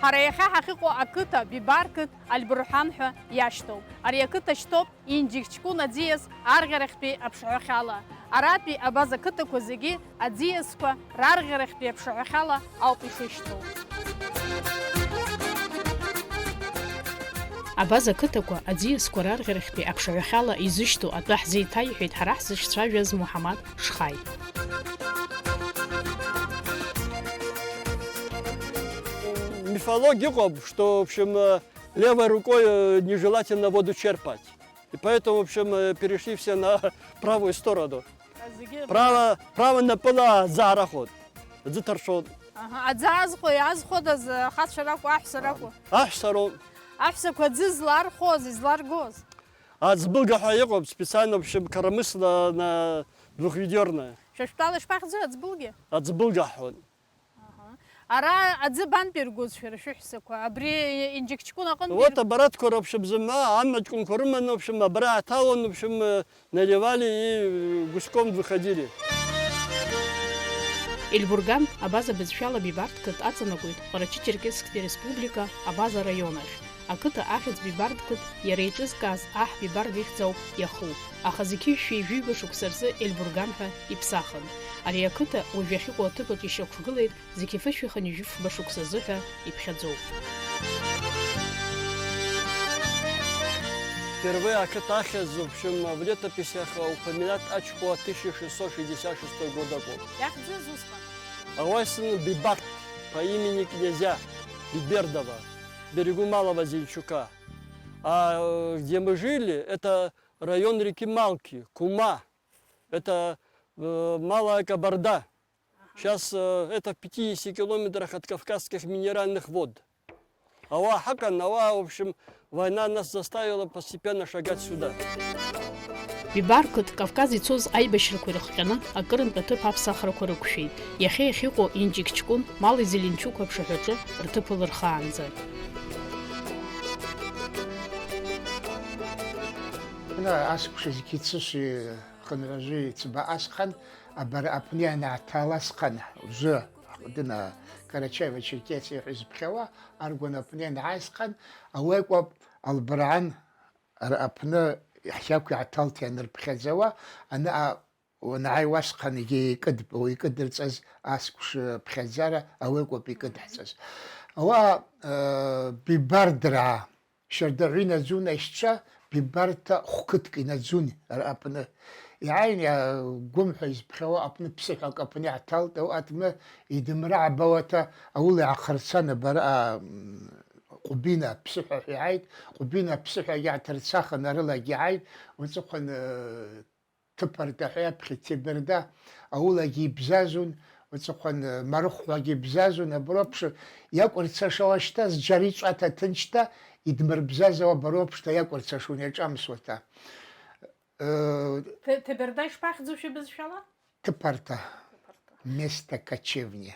Ҳара иахьа ҳахьыҟоу ақыҭа Бибарқыҭ Альбурҳан-ҳәа иашьҭоуп. Ари ақыҭа шьҭоуп Инџьик-ҷкәын аӡиас арӷьарахьтәи аԥшаҳәахьала. Аратәи абаза ақыҭақәа зегьы аӡиасқәа рарӷьарахьтәи аԥшаҳәахьала ауп ишышьҭоу. Абаза ақыҭақәа аӡиасқәа рарӷьарахьтәи аԥшаҳәахьала изышьҭоу атәы ҳзеиҭаиҳәеит ҳара ҳзыцәцәажәаз Муҳаммад Шхаи. Мифология, что, в общем, левой рукой нежелательно воду черпать. И поэтому, в общем, перешли все на правую сторону. Право напыла зараход. Заторшон. Аӡаазхо иаазходаз ахацәарақәа, аҳәсарақәа. Аҳәсарон. Аҳәсақәа аӡы злархоз, изларгоз. Аӡбылгаҳәа иҟоуп, специально, в общем, коромысло на двухведерное. Шәа шәтәала аӡбылгьы? Аӡбылгаҳәон. Ара аӡы бантәиргоз шәара шәыҳәсақәа, абри Инџьик-ҷкәын аҟынтәи. Вот аппаратқәа, в общем, амаҷкәынқәа рыманы, в общем, абра аҭалон, в общем, наливали и гуськом выходили. Ельбурган абаза бызшәала Бибарқыҭ аҵанакуеит Ҟарачы-Черкессктәи республика абаза раион ахь. Ақыҭа ахьӡ Бибарқыҭ иара иҿызкааз аҳ Бибард ихьӡ ауп иаху, аха зегьы шәи-жәиба шықәса рзы Ельбурган ҳәа иԥсахын. Ари ақыҭа уажә иахьыҟоу аҭыԥаҿ ишьақәгылеит зегьы фышәиханы ижәыфба шықәсазы ҳәа иԥхьаӡоуп. Впервые Акытахез, в общем, в летописях упоминает Ачку 1666 года. Авайсын Бибард по имени князя Бибердова, берегу Малого Зинчука. А где мы жили, это район реки Малки, Кума. Это Малая Кабарда. Сейчас это в 50 километрах от Кавказских минеральных вод. В общем, война нас заставила постепенно шагать сюда. Бибарқыҭ Кавказ ицоз аибашьрақәа ирыхҟьаны акырынтә аҭыԥ аԥсахрақәа рықәшәеит. Иахьа иахьыҟоу Инџьик-ҷкәын Мали Зеленчук аԥшаҳәаҿы рҭыԥ лырхаанӡа. Аскушезгьы цыши хынражи цбаасхан, абар апне наҭаласхан ужы дына Карачаево-Черкесие ҳәызбхьауа аргәан апне наасхан ауеикәоуп Албырган апны иаҳхьақәа иааҭалт ианырԥхьаӡауа аны уанааиуасҟан икыдырҵаз аскәш ԥхьаӡара ауеикәоуп икыдҳҵаз. Ауаа Бибардраа шьардаӷә инаӡун аишьцәа Бибарҭа хәқыҭк инаӡун апны. Иааин гәымҳәа избхьауа апны ԥсыҳәак апны иааҭалт, атны идымраабауаҭа аула иаахырцан абара Ҟәбина ԥсыҳәа ҳәа иааит, Ҟәбина ԥсыҳәа иааҭырцахан арылагьы иааит, уҵыхәан ҭыԥарда ҳәа иаԥхьа Ҭеберда аулагьы ибзазун, уҵыхәан Марыхәлагьы ибзазун, аброуԥш иакәырцашауа шьҭа зџьар иҵәаҭа ҭынчта идмырбзазауа аброуԥшҭа иакәырцашун иаҿамсуаҭа. Ҭеберда ишԥахьӡу шәыбызшәала? Ҭыԥарда, место кочевни.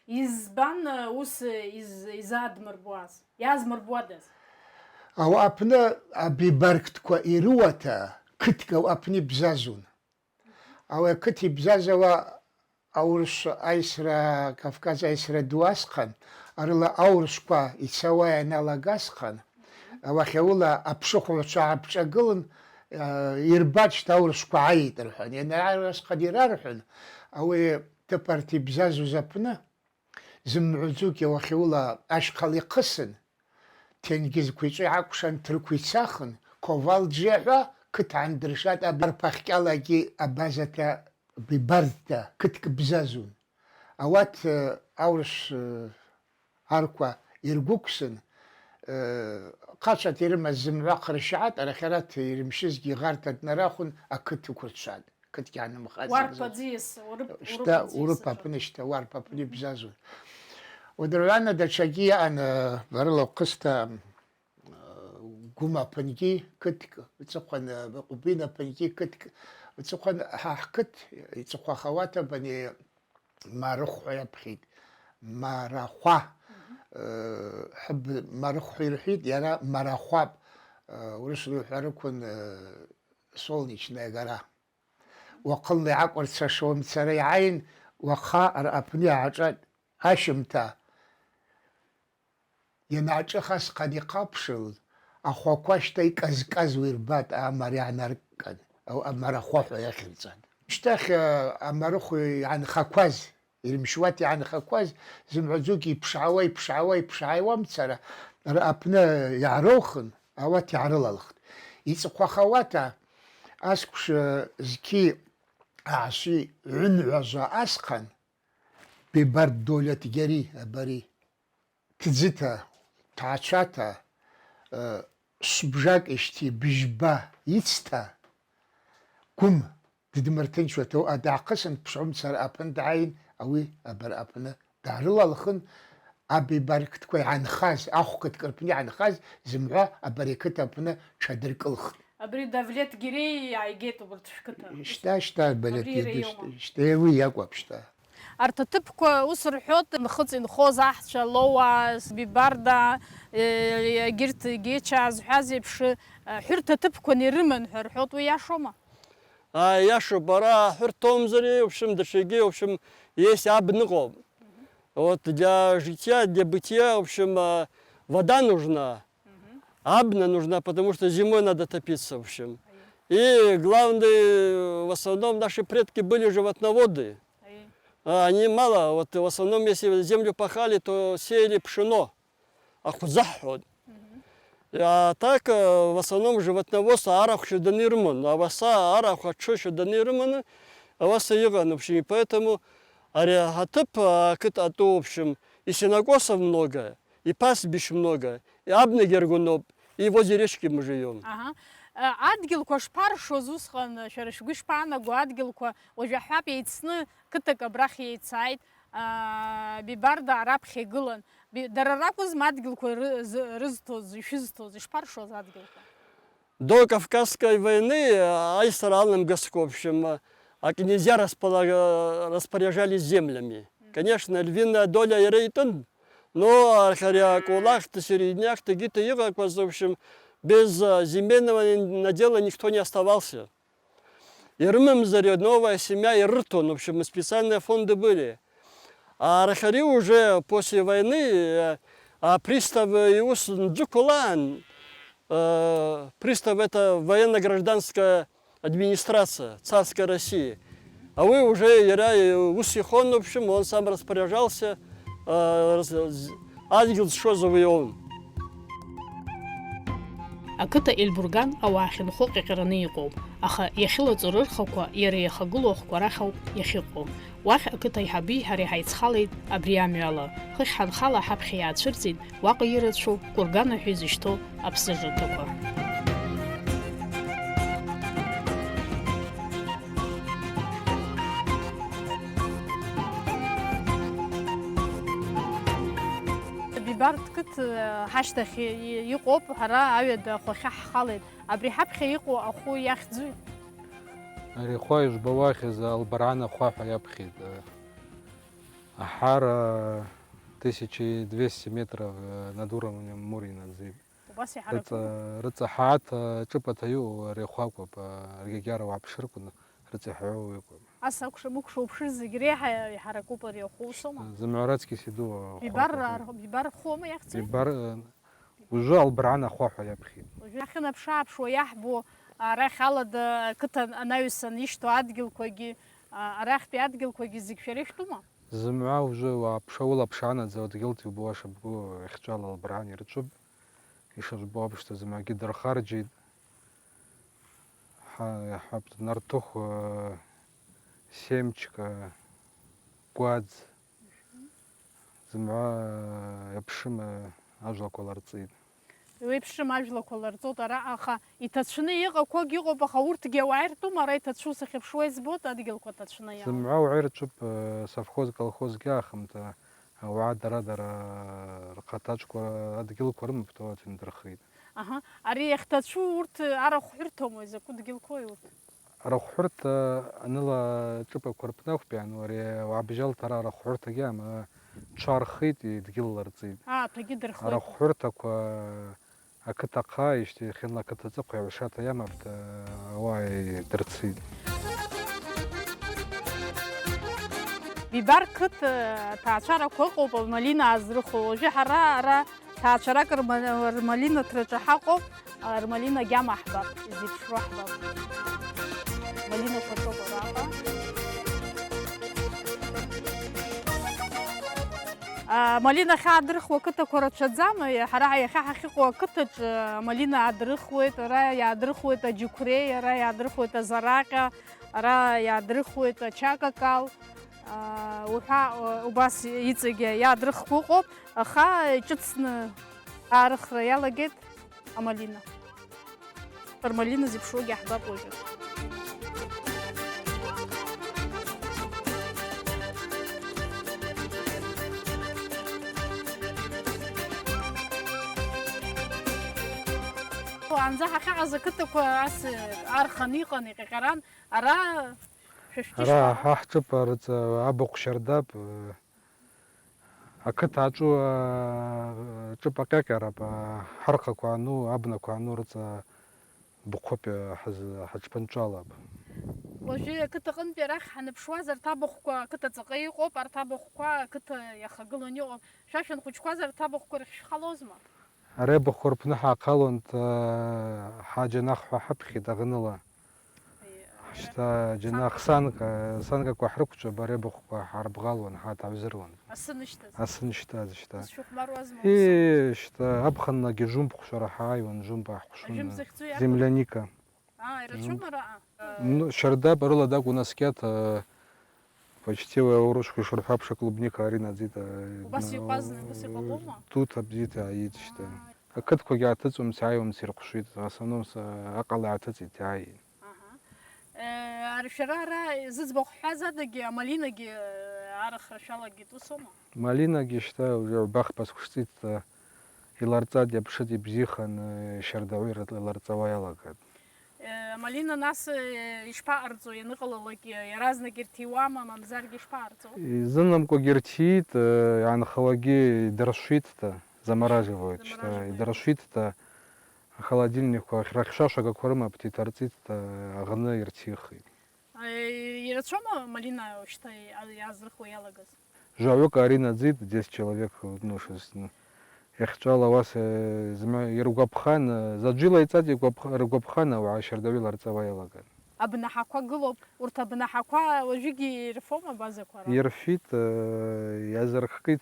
Избан ус изаадмырбуаз, иаазмырбуадаз? Ауаа апны абибарқҭқәа ирыуаҭа қыҭк апны ибзазун. Ауи ақыҭ ибзазауа аурыс аисра, Кавказ аисра ду асҟан, арыла аурысқәа ицауа ианалагасҟан, уахьаула аԥшыхәыҩцәа ааԥҿагылан ирбац шьҭа аурысқәа ааит рҳәан. Ианааирасҟан ирарҳәан, ауи ҭыԥарҭа ибзазоз апны зымгӏвадзугьи уахьаула ашьхъала ихъысын, тенгьызква йчӏвы йгӏакӏвшан тырква йцахын, Ковалджье хӏва кыт гӏандыршатӏ, арпахькӏьалагьи абазата Бибардта кытк бзазун. Ауат аурыс арква йыргвыквсын, хъачвата йрымаз зымгӏва хъырщгӏатӏ, арахьарат йрымщызгьи йгъарта днарахвын акыт ыквырчватӏ. Кытк йгӏанымхаз. Уарпа дзиес, Шта Урып апны шта Уарп апны бзазун. Удыргӏвана датшагьи йаъан барыла хъыста Гум апынгьи кытк, уцӏыхъван Ҟәбина апынгьи кытк, уцӏыхъван хӏахӏкыт йцӏыхъвахауата бани Марыхвхӏва йапхьитӏ. Марахва. Марыхвхӏва йырхӏвитӏ, йара Марахвапӏ. Урысла йхӏварыквын солнечная гора. Уахъылла йгӏакӏвырцашауа мцара йгӏайын, уаха апны йгӏашӏатӏ ащымта ينعجخس قد يقابشل أخوكواشتي كزكز ويربات أمر نركن أو أمر أخوه يخلصان اشتاخ أمرخو يعني خكواز المشوات يعني خكواز زمعزوكي بشعوي ومتسرة رأبنا يعروخن أوات يعرلالخت يتسقوا خواتا أسكش زكي أعشي عنعزا أسقن ببرد دولة جري بري تزتا تعشاتا سبجاك اشتي بجبا يتستا كم تدمرتين شو تو أدعقسن بشعوم سر أبن دعين أوي أبر أبنا دارلا لخن أبي باركت كوي عن خاز أخو كتكربني عن خاز زمعة أبريكت أبنا شادرك الخن أبري دافلت جري عيجيتو برتشكتا اشتا بلد اشتاوي يقوى بشتا ارتتبكو وسر حوت نخص إن خوز أحشا لواس بباردا جرت جيتشاز حازي بش حرت تبكو نرمن حر حوت ويا شوما Я что, пора хуртомзери, в общем, дошаги, в общем, есть абныков. Вот для жития, для бытия, в общем, вода нужна. Абна нужна, потому что зимой надо топиться, в общем. И главное, в основном наши предки были животноводы. Они мало, вот в основном, если землю пахали, то сеяли пшено. Ахузаход. А так, в основном, животноводство арах шуданирман, а васа арах хочу шуданирман, а васа юган, в общем, и поэтому ариагатып, в общем, и синагосов много, и пастбищ много, и абнегергунов, и возле речки мы живем. أدقلكوا شبارشو زوسخن شرشقوش بانا قو أدقلكوا وجحاب يتسن كتك أبراخي يتسايد ببارد عرب خيقلن درراكوز ما أدقلكوا رزتوز يشزتوز شبارشو أدقلكوا До Кавказской войны айсаралным госко, в общем, князья распоряжались землями. Конечно, львиная доля и рейтон, но кулах-то, середняк-то, гита в общем, без земельного надела никто не оставался. Ирмым заря, новая семья и ртон, в общем, специальные фонды были. А Рахари уже после войны, пристав Иус Джукулан, пристав это военно-гражданская администрация царской России. А вы уже Усихон, в общем, он сам распоряжался, адгил что завоеван. Акыта Эльбурган ауаахьын хоқ иҟьараны иҟоуп, аха иахьылаҵо рырхақәа иара иахагылоу ахәқәа рахь иахьыҟоу. Уахь ақыҭа аиҳаби ҳареи ҳаицхалеит абри амҩала. Хыхь ҳанхала ҳаԥхьа иаацәырҵит уаҟа ирацәоу Кургана ҳәа изышьҭоу аԥсыжрҭақәа. بارتكت هاشتخ يقوب هرا عيد خوخ خالد أبري حبخ يقو أخو ياخذ أري خويش بواخذ البرعانة خوافة يبخيد أحار 1200 метров над уровнем моря надзиб. رتصحات شبت هيو ريخواكو برجعوا وعبشركون رتصحوا ويكو. أساكش مكشو بشرز جريحة يحركوا بريخو سما. زمعراتكي سيدو. ببر خو ما يختي. ببر وجو البرعانة خوافة يبخيد. وجاخنا بشعب شو يحبو راح خالد كنت أنا يسن يشتو أدقل كوجي راح بيأدقل كوجي زيك شريح توما. زمعة وجو وبشولا بشعنا زود قلتي وبواش بقو اختجال البرعاني رتشب. يشوف باب что زمان قدر خارجي حبت نرتوخ семечка квадз زمان يبشم أجل كولارتيد ويبشم أجل كولارتود رأخا يتشني يقى كوج يقى بخورت جوارتو مرة يتشو سخب شوي زبوط أديك كوتشني زمان وعيرت شوب سافخوز كالخوز جاخمت وعاد درادر رقاتاجكو أدقيل كورم بتوات ندرخيد. أها، أري اختشو ورت أرى خيرتهم إذا كنت قيل كويوت. أرى خيرت أنا لا تبى كوربناخ بيان وري وعبجال ترى أرى خيرت جام شار خيت يدقيل رتزيد. تقدر خيرت. أرى خيرتك أكتا قايش تخيلنا كتا تقوى وشات ياما بت واي درتزيد. ببركت تعشر كوكو بمالينا أزرخو جهرة تعشرك رمالينا ترجحقو رمالينا جامع أحباب زيد شو أحباب مالينا فتوى براقة مالينا خا درخ وكتا كرة شزام حرا يا خا حقيق وكتا مالينا درخ ويت را يا درخ ويت جوكري را يا درخ ويت زراقة را يا درخ ويت شاكاكال وحا وباس يتسجى يا درخ كوكو خا جتسن عارخ يلا جيت مالينا مالينا زي بشوقي أحباب وجه وعنزها خاصة كنت كواس عرخنيقة نيقران أرا را حاجب رز أبوق شرداب أكت عجو جب كاكرا بحرقة كوانو أبنا كوانو رز بقوب حج بنجالب وجي كنت قن بيرخ حن بشوازر تابخ كوا كنت تقيقو بار تابخ كوا كنت يخجلونيو شاشن خوش كوازر تابخ كوا رخش خلاص ما ريب خربنا حقلون حاجة نخ حبخي دغنلا شتا جناخ سانك كوحركش بريب حرب غالون حات عبزرون أسنشتا شتا شوف مروز ما إيه شتا أبخنا جنب خشرة حاي ونجنب حشون زملانيكا يرشو مرة شرداب رولا داك у нас кет почти урушку шурфапша клубника арина зита وبس يقازن بس يقوما тут обзита عيد شتا أكد كو جاتت ومسعي سيرقشيت غصنوم أقل عتت تاعي عارف شرارة زز بخحازة دقي مالينا جي عارخ شالا جي توسوما مالينا جيشتا وباخ بس خشتيت يلارتاد يبشت يبزيخن شرداوير يلارتاويا لاقد مالينا ناس يشبارزو ينقل لك يرازنا جرتيواما ممزار يشبارزو زنم كو جرتيت يعني خواجي درشيت замораживают, что и дрошит-то холодильник, храхшаша, как форма, птиторцит, агны иртихи. Ирачома малина, что я захуяла газ. Живёк Арина дзит, 10 человек, ну, что я хотела вас Иругабхан, заджила и цади Иругабхана, а Шердавил Арцавая лаган. أبنحكوا قلوب ورتا بنحكوا وجيجي رفوما بازكوا. يرفيت يزرخكيت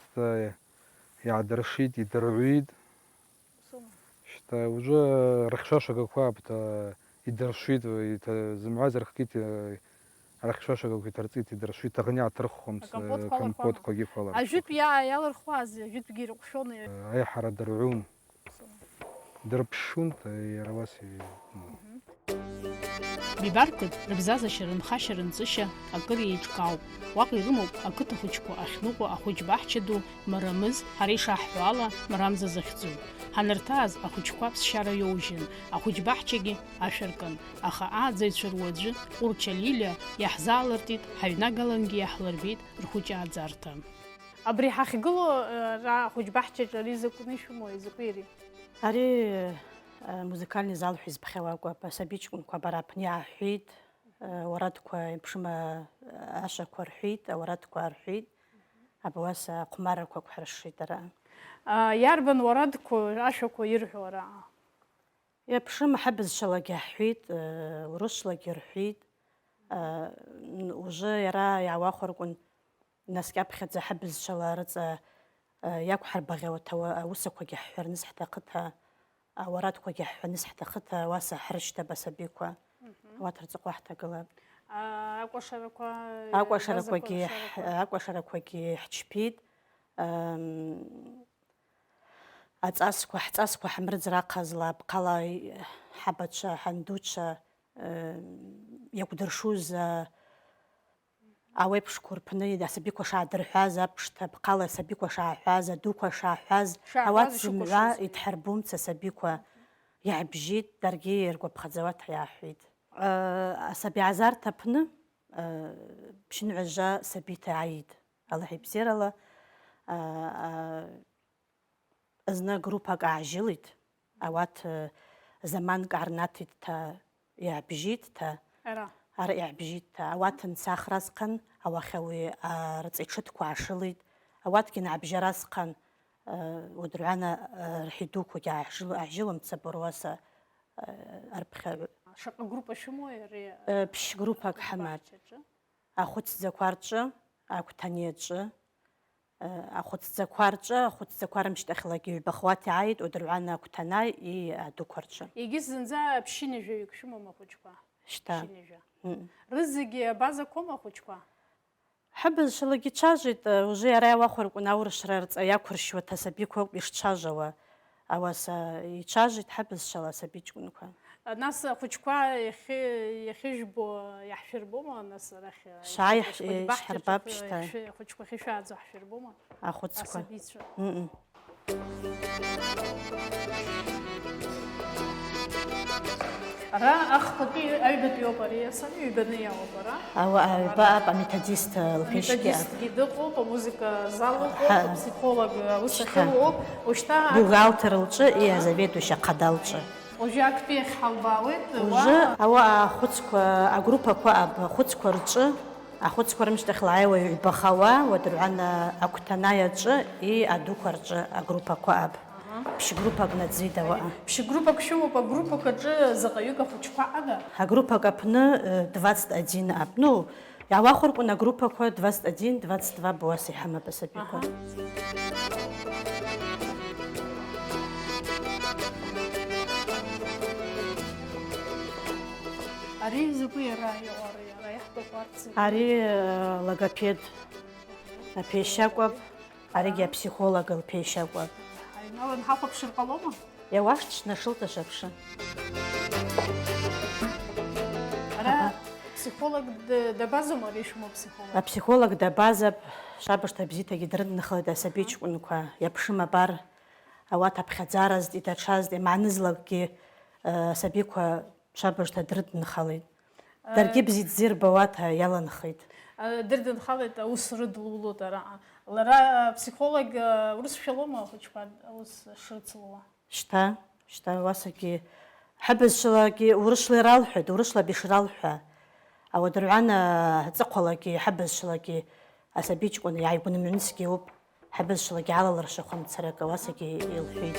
يعدرشيت يدرعيد. شتا уже رخشاشة какая بتا يدرشيت زمعة زرخكيت رخشاشة какой торцит يدرشيت تغني ترخهم كمبوت قجي فلا. أجيب يا الرخواز أجيب جير قشون. أي حرة درعون. دربشون يرواسي. بباركد ربزازة شرن خاشرن زشة أقري يجقاو واقي رمو أكتو خجكو أخنوكو أخوج باحشدو مرمز هريشا حوالا مرامز زخزو هنرتاز أخوجكو بسشارة يوجن أخوج باحشجي أشركن أخا زيت شروجي أورتشاليليا يحزالرتيت حينا قلنجي يحلربيت رخوج زارتا أبري حقلو را أخوج باحشج ريزكو نشمو يزقيري أري موزيكالني زال حزب خواقوا بسبيتكم كبرابنيا حيد ورادكوا بشما عشا كورحيد ورادكوا رحيد أبواس قمار كوحرشي ترى ياربن ورادكوا عشاكوا يرحوا ورا يا بشما حبز شلاقي حيد ورش لاقي رحيد وجا يرى يعواخر كون ناس كابخد زي حبز شلارت ياكو حربغي وتوا وسكوا يحر نسح تاقتها وراتكوا يح نسح تاقتها واسع حرشتا بسبيكوا واترزق واحدة قلب أقوى شركوا كي حتشبيد أتأسكوا حمرد زراقة زلا بقالا حبتشا حندوتشا يقدرشوز أويب شكور بني دا سبيكوا شا درحازة بشتا بقالا سبيكوا شا حازة دوكوا شا حاز أوات زملا يتحربون تسبيكوا يعبجيت درجي يرقوا بخزوات يا حيد أسبي عزار تبنا بشنو عجا سبيت عيد الله يبزير الله أزنا جروبا عجلت أوات زمان قرناتي تا يعبجيت تا أريع بجيت أوات نساخ راسقن أو خوي رتيشت كواشليد أوات كنا عبجراسقن ودرعنا رحيدوك وجا عجلهم تصبرواسا أربخ شق جروب شمو يري بش جروبك حماد أخوت زكوارجة أكو تانيجة أخوت زكوارجة أخوت زكوار مش داخلة بخواتي عيد ودرعنا كتناي دوكورجة يجيز نزا بشيني جيك شمو ما خوشكوا شتا رزقي بازكم ما خوشكوا حب شلقي تشاجد وجي راي واخر وناور شرارت ياكرش وتسبيكو بيش تشاجوا أواس يتشاجد حب شلا سبيكونكوا ناس خوشكوا يخيجبو يحشربو ما ناس رخي شايح يحرباب شتا خوشكوا خيشات يحشربو ما أخوت سكوا را أخطي أيبت يوبري سني يبني يوبرا أو بقى ميتاديست الفيشكي جدقو بموسيقى زالو بسيخولог وسخلو وشتا بوغалтер лчы и заведующая قدалчы уже акпи халбаует уже أو خدسكوا группа كوا خدسكوا лчы أخدسكوا مش دخلايوا يبخوا ودرعنا أكتنايا и أدوكرчы группа كوا بش группа гнадзида وا بش группа кшумо по группа каджи загаюга хочква ага группа капны 21 ап ну я вахор на группа ко 21 22 боси хама басабико ари зупира я яхто кварци ари логопед на пешаква ари я психолог пешаква ناون حاطب شرقلوما يا واش نشلت شبشن أنا психолог دبازو مريش مو психолог психолог دبازب شابش تبزيتا جدرن نخلد سبيتش ونكوا يبشم بار أوات بخزارز دي تشاز دي معنزلك سبيكوا شابش تدرن نخلد درجي بزيد زير بواتها يلا نخيد درد نخلد وسرد لولو ترى لرا психолог ورس شلوما хочет ورس شرطلوا شتا واسكي حبس شلاكي ورش لي رالحد ورش لا بيش رالحة أو درعنا تقولكي حبس شلاكي أسبيج كون يعيبون منسكي وب حبس شلاكي على الرش خمس سرقة واسكي يلحيد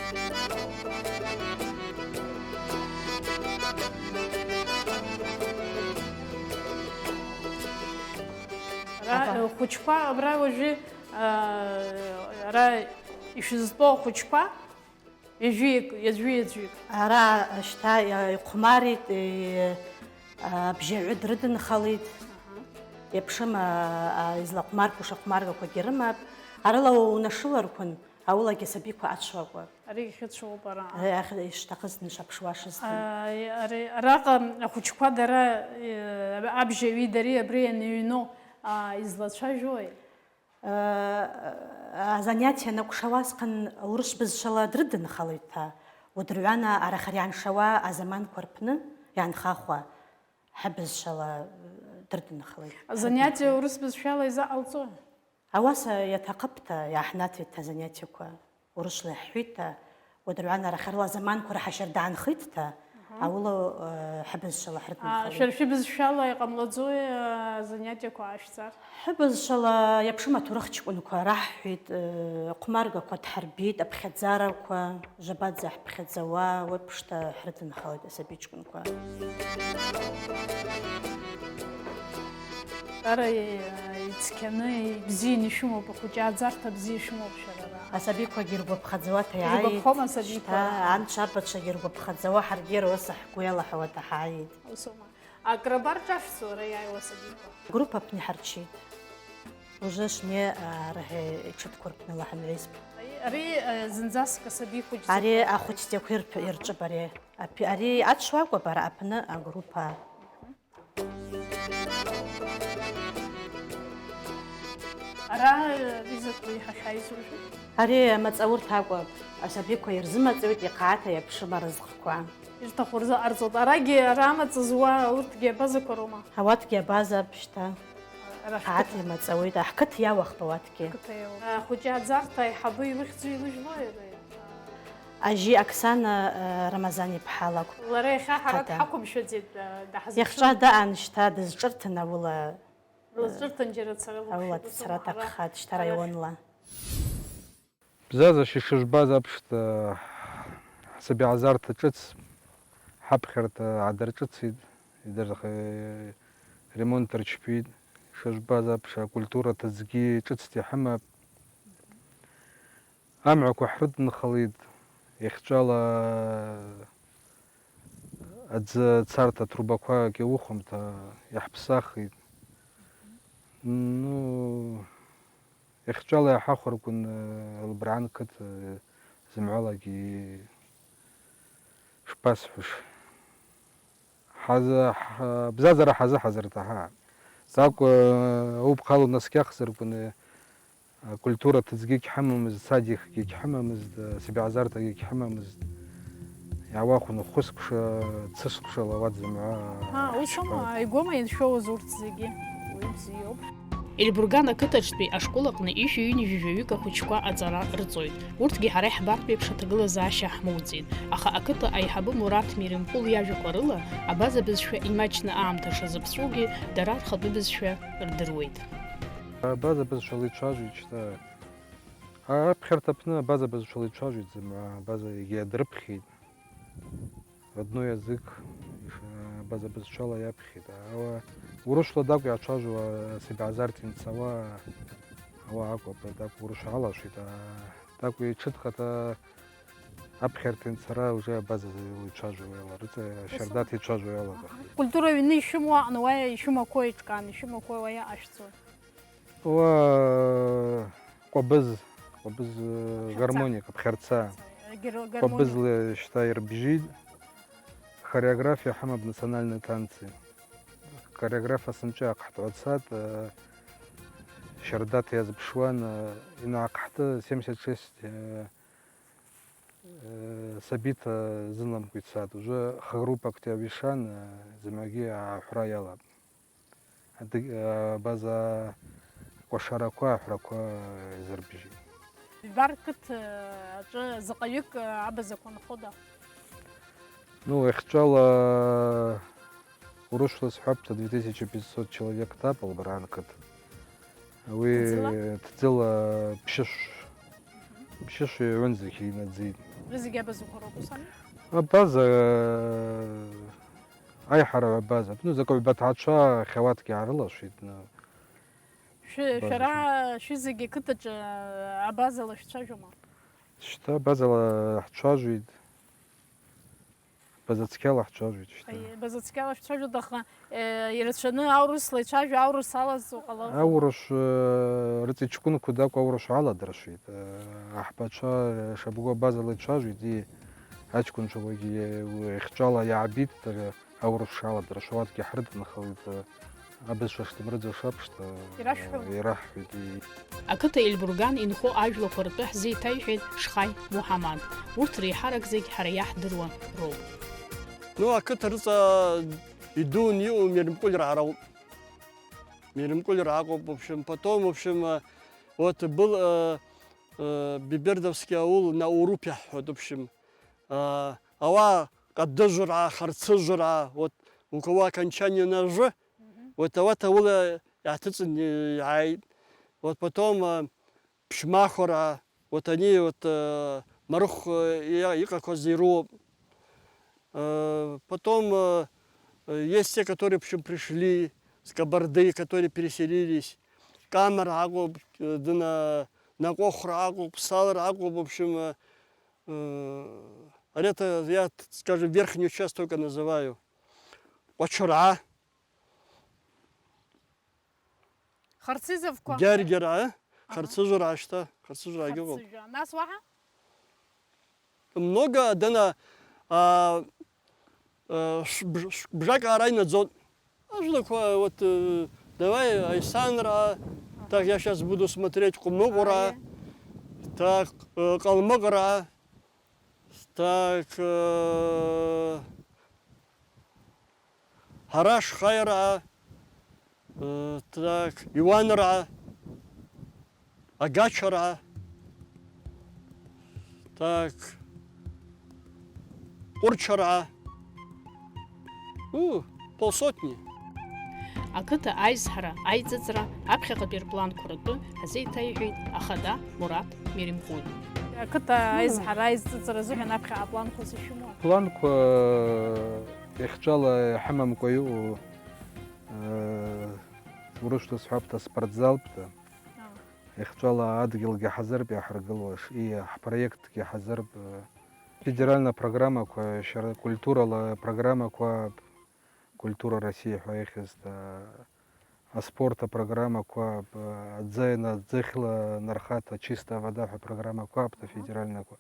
را хочет برا وجه را يشزبو خوشبا يجويك را شتا قماري بجي عدردن خليط يبشم إزلا قمار كوش قمار كوجرما أرلو نشلر كون أولا كسبيكو أتشوكو أري خدشو برا أخذ يشتغز نشابشواشز أري راقم خوشبا درا أبجي دري أبري نينو إزلا شاجوي занятия на кушаваскан урш без шала дрден халита ودرعنا على خريان شوا أزمان كوربنا يعني خاخوا حبز شلا дрден خليت занятия урш без шала إذا ألتو أواسا يتقبتا يا حناتي تزنياتي كوا урш لحويتا ودرعنا على خروا زمان كور حشر دعن خيتتا أولو حبز شلا حردن شرفي без шала يقملزوي занятия كواشتار حبز شلا يبشما تورخش كونكوا راحيد قمارغا كوا تحربيد أبخدزارا كوا جبات زح بخدزوا وبشتا حردن خالد أسابيج كونكوا أرى يتكني بزيني شمو بخوجات زارتا بزي شمو بشرارا أسابيكوا جيربو بخدزواتا يعيد جيربو بخوم أسابيكوا عند شابتشا جيربو بخدزوا حرجير وصح كويلا حواتا حايد وسوما أقربار جاش صورة يا وسابيكوا جروبا بني حرشيد وجاش ني راهي تشد كوربنا لحن عيسب أري زنزاس كسابيكوا أري أخوتي تكوير يرجب أري أري أتشواقوا برا أبنا جروبا أرى بيزكوي حشايزو أري ما تصور تاقوا أسابيكوا يرزمت زويت يقعاتها يبشما رزقكوا إرتا خورزا أرزوت أراجي رامت زوا ورتجي بازكوروما هواتكي بازا بشتا قعاتي ما تصويت حكت يا وقت هواتكي خوجات زارتا يحبي ويخزي وجواي أجي أكسانا رمضاني بحالك لريخا حرات حكم شديد دحز يخشى دا أنشتا دزجرتنا ولا زرت نجرت سرلا أولا تسراتك خاد اشترى يونلا بزاز شيشباز أبشت حسب عزارت تشتس حبخرت عدر تشتسيد يدر ريمونت رشبيد شيشباز أبش كولتورة تزكي تشتستي حما أمعك وحرد نخليد يخجالا أدز تصارت تروباكوا كيوخم تا يحبساخي نو يخجالا يحاخر كن البرعان كت زمعالا كي شباسفش حزا بزازر حزا حزرتها تاك هو بخالو نسكي خسر كن كولتورة تزكيك حمامز صادق كيك حمامز سبع عزارت كيك حمامز يعواخو نخسكش تسشكش لوات زمعا وشما يقوم ينشو زورت زيجي ويبزيوب البرغانا كترشبي أشكولقنا إيش ينجيجيوكا خوشكوا أزارا رزويد ورتجي حريح باربي بشتغل زاشا حمودزين أخا أكتا أي حبو مرات ميرين بول ياجو قرلا أبازا بزشوا إيماجنا عامتا شزبسوغي درار خطو بزشوا ردرويد بازا بزشوا ليتشاجي чта بخيرتابنا بازا بزشوا ليتشاجي زعما بازا يدربخي одно язык база бزشوا يابخي دا وروش لداك يعشاجوا سبع زارتين سوا هو عقب داك وروش على شيء داك يشد خطا أبخرتين سرا وجا بازا يعشاجوا يلا رت شردات يعشاجوا يلا كولتورة ويني شموا أنواع شموا كويس كان شموا كوي ويا أشتو هو قبز гармоника بخرتسا قبز لشتاير بجيد хореография حمب национальные танцы كوريوغرافا سنجا قحط عدسات شردات ياز بشوان إنه قحط 76 سبيت زنم كويتسات وجا خروبا كتابيشان زماجي حرايلا بازا وشاركوا حركوا زربيجي باركت زقيق عبزكون خدا ну ихчала урошло схапта 2500 человек тапал бранкат вы тцела пшеш вензихи надзи رزق بزو خروبسان база اي حرب база ну закой батача خواتك عرلا شيتنا شرع شو زقي كنت عبازة لشتاجما شتا база حچاجيد بزاتسكيلا حچاجيد شتا بزاتسكيلا شتاجو دخا يرتشنا اورس ليتشاجو اورس على وقلا اورش رتيچكون كوداك اورش على درشيد احباچا شبوغو база ليتشاجو دي ачкун شبوغي خچالا يعبيد اورش على درشوات كي حرد نخلط أبز شفت مرد شابشت يرحب دي أكتا البرغان إنخو أجلو قرطح زي تايحيد شخاي محمد ورتري حرك زي حرياح دروا رو Ну, أكتا رزا يدون يو ميرمكول رعراو ميرمكول رعاقو в общем, вот был Бибердовский аул на Урупях, вот, в общем, ава каддажура, харцажура, вот у кого окончание на «ж», вот того яhtыцын яйд, вот потом пшмахора, вот они вот марух якозиру, потом есть те, которые в общем, пришли с Кабарды, которые переселились, камера агуб, на кохра агуб, салар агуб, в общем, это я, скажем, верхнюю часть только называю, Очура. خرسيزفكو Гергера, харцужура, что? Харцужура, геол. нас واحد Много дана бжака райна дзот. А что такое вот давай Айсанра, так я сейчас буду смотреть Кумногора, так Калмогора, так Хараш Хайра. Так, Иванра, Агачара, так, Урчара, полсотни. أكتا أيزهرة أيززرة أبخي قبير بلان كورتو هزي تايحيد أخدا مرات Меримхуд. Ақыҭа аизҳара аизҵыҵра азыҳәан аԥхьа апланқәа зышәымоу? Планқәа иахьҿала иҳамамкәа иҟоу урышҭа сҳәап спортзалпта иахьҿала адгьылгьы ҳазырп иаҳаргылуаш ҳпроектгьы ҳазырп федеральна программақәа культурала программақәа культура России ҳәа ихьызта аспорт апрограммақәа аӡыхьла нархата чистая вода ҳәа программақәа федеральнақәа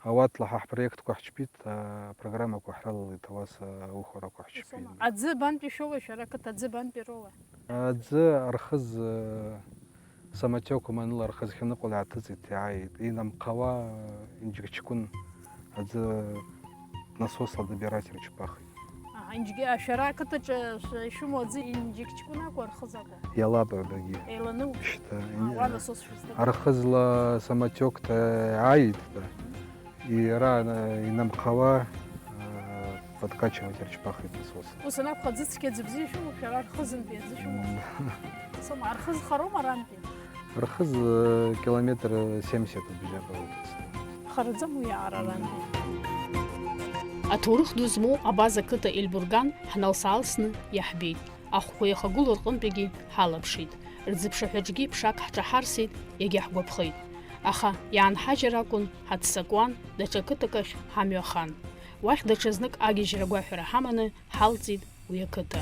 ауатла ҳаҳпроектқәа ҳчпит апрограммақәа ҳралалеит ауаса аухәрақәа ҳчпит. Аӡы бантәи шәоуа шәара ақыҭа аӡы бантәи роуа? Аӡы архыз саматиоқәа маныла архыз хьаныҟәала иааҭыҵит иааит инамҟауа инџьыкҷкәын аӡы насосла добирать рыҽԥахит. Шәара ақыҭаҿы ишәымоу аӡы инџьыкҷкәын акәу архыз акәу? Иалабагьы. Еилану? Уа насос шәызҭа? Архызла саматиокта иааит иара инамҟауа подкачивать рыҽԥахит насос. Ус анакәха аӡы цқьаӡа бзиа шәымоуп, шәара архызынтәи аӡы шәымоуп. Архыз хароума арантәи? Архыз километр 70 убжьаҟалоит. Хараӡаму иаара арантәи? Аҭоурых ду змоу абаза ақыҭа Елбурган ҳналс-аалсны иаҳбеит. Ахәқәа иахагылоу рҟынтәигьы ҳалаԥшит. Рӡыԥшаҳәаҿгьы ԥшак ҳҿаҳарсит, иагьаҳгәаԥхеит. Аха иаанҳажьыр акәын, ҳаццакуан, даҽа қыҭак ахь ҳамҩахан. Уахь даҽазнык агьежьра агәаҳәара ҳаманы ҳалҵит уи ақыҭа.